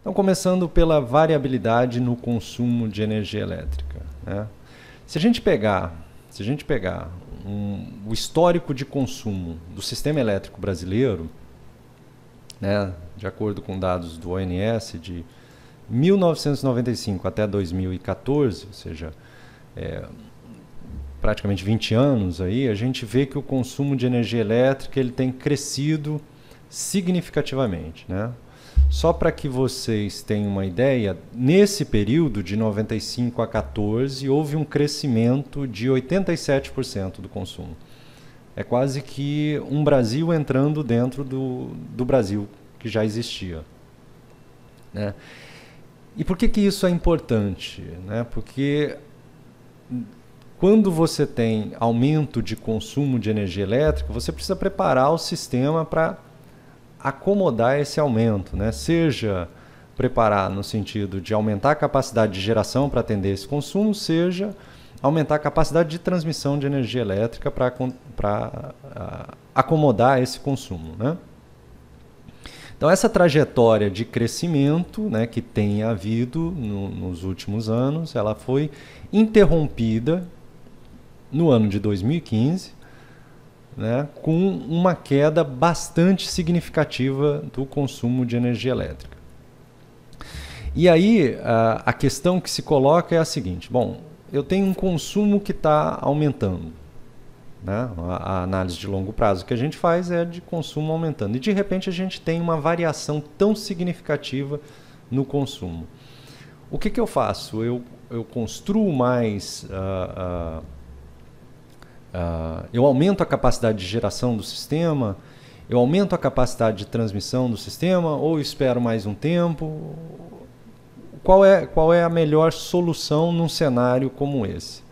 Então, começando pela variabilidade no consumo de energia elétrica, né? Se a gente pegar o histórico de consumo do sistema elétrico brasileiro, né, de acordo com dados do ONS, de 1995 até 2014, ou seja, praticamente 20 anos, aí, a gente vê que o consumo de energia elétrica ele tem crescido significativamente, né? Só para que vocês tenham uma ideia, nesse período de 95 a 14 houve um crescimento de 87% do consumo. É quase que um Brasil entrando dentro do Brasil que já existia, né? E por que isso é importante, né? Porque quando você tem aumento de consumo de energia elétrica, você precisa preparar o sistema para acomodar esse aumento, né? Seja preparar no sentido de aumentar a capacidade de geração para atender esse consumo, seja aumentar a capacidade de transmissão de energia elétrica para acomodar esse consumo, né? Então, essa trajetória de crescimento, né, que tem havido nos últimos anos, ela foi interrompida no ano de 2015, né, com uma queda bastante significativa do consumo de energia elétrica. E aí, a questão que se coloca é a seguinte: bom, eu tenho um consumo que está aumentando, né? A análise de longo prazo que a gente faz é de consumo aumentando. E, de repente, a gente tem uma variação tão significativa no consumo. O que eu faço? Eu construo mais... eu aumento a capacidade de geração do sistema, eu aumento a capacidade de transmissão do sistema, ou espero mais um tempo? Qual é a melhor solução num cenário como esse?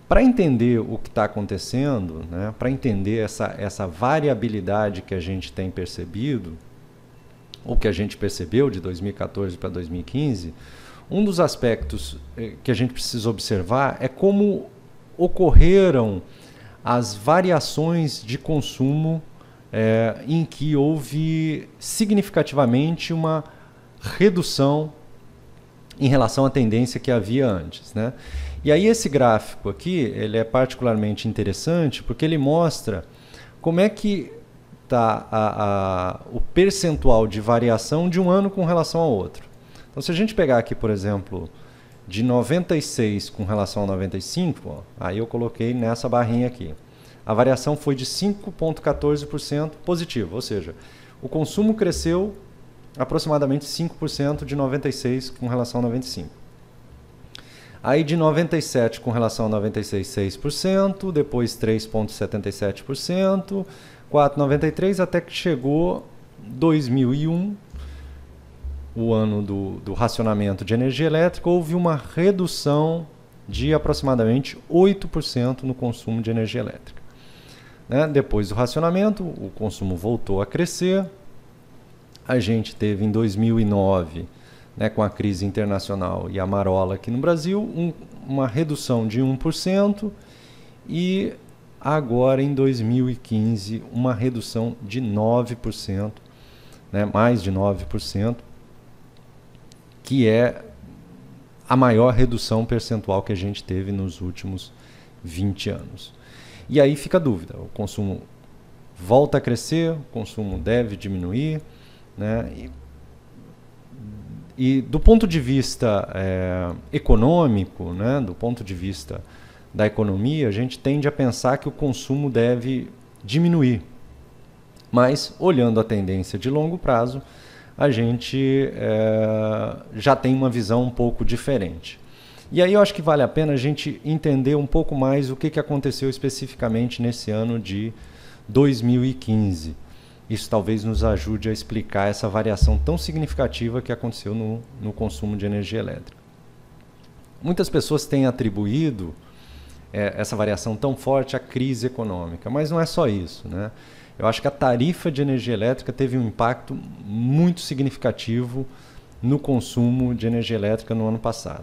Para entender o que está acontecendo, né, para entender essa variabilidade que a gente tem percebido, ou que a gente percebeu de 2014 para 2015, um dos aspectos que a gente precisa observar é como ocorreram as variações de consumo em que houve significativamente uma redução em relação à tendência que havia antes, né? E aí esse gráfico aqui ele é particularmente interessante porque ele mostra como é que está o percentual de variação de um ano com relação ao outro. Então, se a gente pegar aqui, por exemplo, de 96 com relação a 95, ó, aí eu coloquei nessa barrinha aqui. A variação foi de 5,14% positivo, ou seja, o consumo cresceu aproximadamente 5% de 96 com relação a 95. Aí de 97 com relação a 96, 6%, depois 3,77%, 4,93% até que chegou 2001, o ano do racionamento de energia elétrica, houve uma redução de aproximadamente 8% no consumo de energia elétrica, né? Depois do racionamento, o consumo voltou a crescer. A gente teve em 2009, né, com a crise internacional e a marola aqui no Brasil, uma redução de 1%, e agora em 2015 uma redução de 9%, né, mais de 9%, que é a maior redução percentual que a gente teve nos últimos 20 anos. E aí fica a dúvida: o consumo volta a crescer, o consumo deve diminuir, né? E do ponto de vista econômico, né, do ponto de vista da economia, a gente tende a pensar que o consumo deve diminuir. Mas, olhando a tendência de longo prazo, a gente já tem uma visão um pouco diferente. E aí eu acho que vale a pena a gente entender um pouco mais o que aconteceu especificamente nesse ano de 2015. Isso talvez nos ajude a explicar essa variação tão significativa que aconteceu no consumo de energia elétrica. Muitas pessoas têm atribuído essa variação tão forte à crise econômica, mas não é só isso, né? Eu acho que a tarifa de energia elétrica teve um impacto muito significativo no consumo de energia elétrica no ano passado.